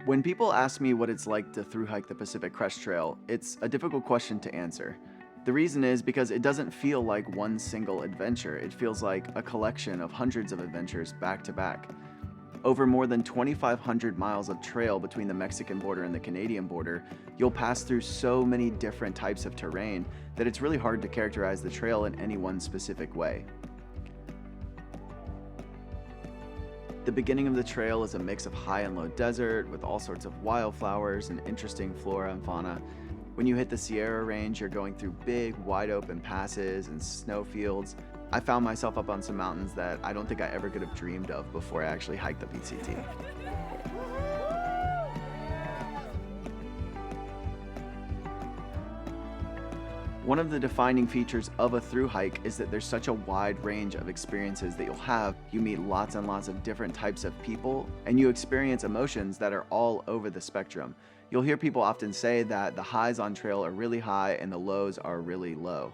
When people ask me what it's like to thru hike the Pacific Crest Trail, it's a difficult question to answer. The reason is because it doesn't feel like one single adventure. It feels like a collection of hundreds of adventures back to back. Over more than 2,500 miles of trail between the Mexican border and the Canadian border, you'll pass through so many different types of terrain that it's really hard to characterize the trail in any one specific way. The beginning of the trail is a mix of high and low desert with all sorts of wildflowers and interesting flora and fauna. When you hit the Sierra Range, you're going through big, wide open passes and snowfields. I found myself up on some mountains that I don't think I ever could have dreamed of before I actually hiked the PCT. One of the defining features of a thru hike is that there's such a wide range of experiences that you'll have. You meet lots and lots of different types of people, and you experience emotions that are all over the spectrum. You'll hear people often say that the highs on trail are really high and the lows are really low.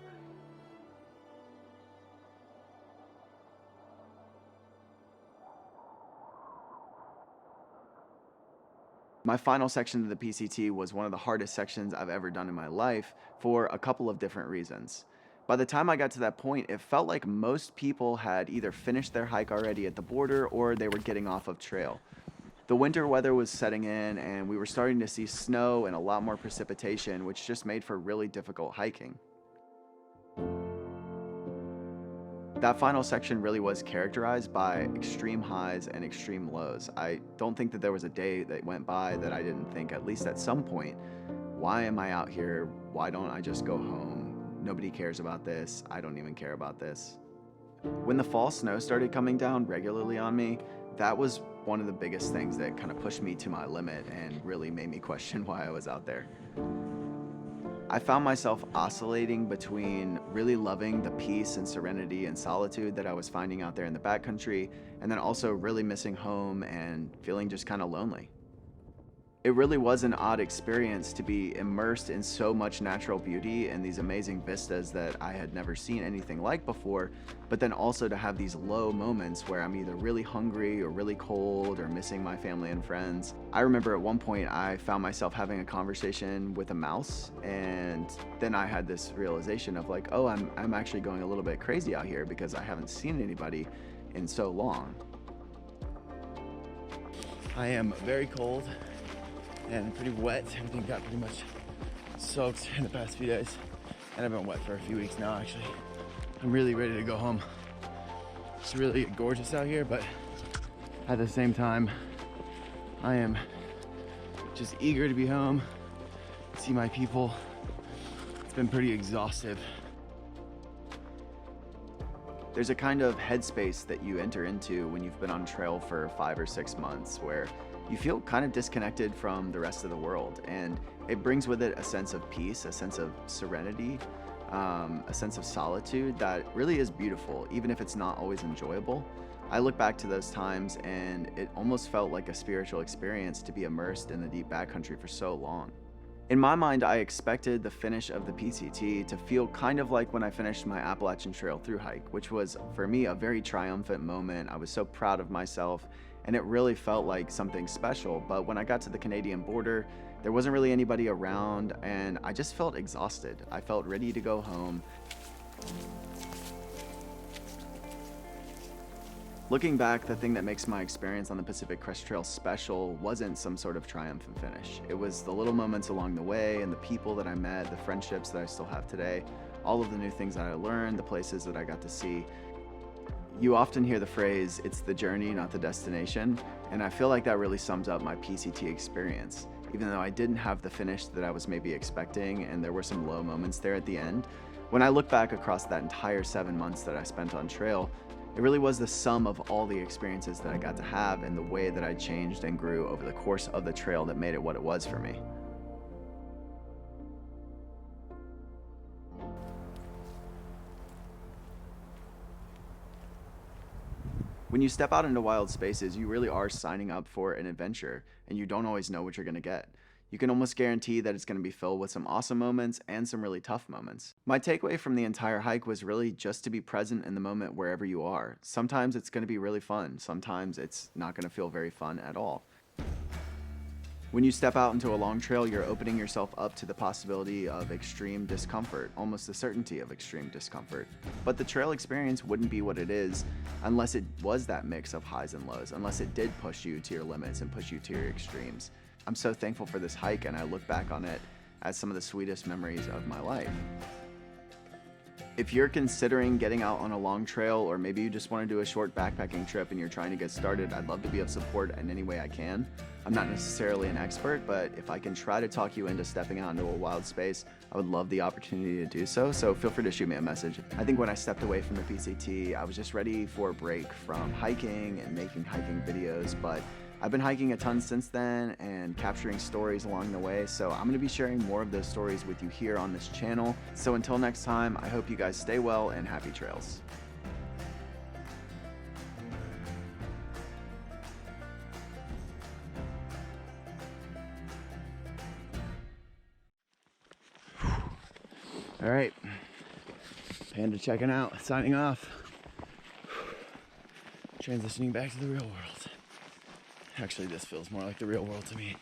My final section of the PCT was one of the hardest sections I've ever done in my life for a couple of different reasons. By the time I got to that point, it felt like most people had either finished their hike already at the border or they were getting off of trail. The winter weather was setting in and we were starting to see snow and a lot more precipitation, which just made for really difficult hiking. That final section really was characterized by extreme highs and extreme lows. I don't think that there was a day that went by that I didn't think, at least at some point, why am I out here? Why don't I just go home? Nobody cares about this. I don't even care about this. When the fall snow started coming down regularly on me, that was one of the biggest things that kind of pushed me to my limit and really made me question why I was out there. I found myself oscillating between really loving the peace and serenity and solitude that I was finding out there in the backcountry, and then also really missing home and feeling just kind of lonely. It really was an odd experience to be immersed in so much natural beauty and these amazing vistas that I had never seen anything like before, but then also to have these low moments where I'm either really hungry or really cold or missing my family and friends. I remember at one point I found myself having a conversation with a mouse, and then I had this realization of like, oh, I'm actually going a little bit crazy out here because I haven't seen anybody in so long. I am very cold and pretty wet. Everything got pretty much soaked in the past few days, and I've been wet for a few weeks now actually. I'm really ready to go home. It's really gorgeous out here, but at the same time I am just eager to be home, see my people. It's been pretty exhaustive. There's a kind of headspace that you enter into when you've been on trail for 5 or 6 months where you feel kind of disconnected from the rest of the world, and it brings with it a sense of peace, a sense of serenity, a sense of solitude that really is beautiful, even if it's not always enjoyable. I look back to those times and it almost felt like a spiritual experience to be immersed in the deep backcountry for so long. In my mind, I expected the finish of the PCT to feel kind of like when I finished my Appalachian Trail thru hike, which was for me a very triumphant moment. I was so proud of myself and it really felt like something special. But when I got to the Canadian border, there wasn't really anybody around and I just felt exhausted. I felt ready to go home. Looking back, the thing that makes my experience on the Pacific Crest Trail special wasn't some sort of triumphant finish. It was the little moments along the way and the people that I met, the friendships that I still have today, all of the new things that I learned, the places that I got to see. You often hear the phrase, it's the journey, not the destination, and I feel like that really sums up my PCT experience. Even though I didn't have the finish that I was maybe expecting and there were some low moments there at the end, when I look back across that entire 7 months that I spent on trail, it really was the sum of all the experiences that I got to have and the way that I changed and grew over the course of the trail that made it what it was for me. When you step out into wild spaces, you really are signing up for an adventure, and you don't always know what you're going to get. You can almost guarantee that it's going to be filled with some awesome moments and some really tough moments. My takeaway from the entire hike was really just to be present in the moment wherever you are. Sometimes it's going to be really fun. Sometimes it's not going to feel very fun at all. When you step out into a long trail, you're opening yourself up to the possibility of extreme discomfort, almost the certainty of extreme discomfort. But the trail experience wouldn't be what it is unless it was that mix of highs and lows, unless it did push you to your limits and push you to your extremes. I'm so thankful for this hike, and I look back on it as some of the sweetest memories of my life. If you're considering getting out on a long trail, or maybe you just want to do a short backpacking trip and you're trying to get started, I'd love to be of support in any way I can. I'm not necessarily an expert, but if I can try to talk you into stepping out into a wild space, I would love the opportunity to do so. So feel free to shoot me a message. I think when I stepped away from the PCT, I was just ready for a break from hiking and making hiking videos, but I've been hiking a ton since then and capturing stories along the way, so I'm going to be sharing more of those stories with you here on this channel. So until next time, I hope you guys stay well and happy trails. All right, Panda checking out, signing off. Transitioning back to the real world. Actually, this feels more like the real world to me.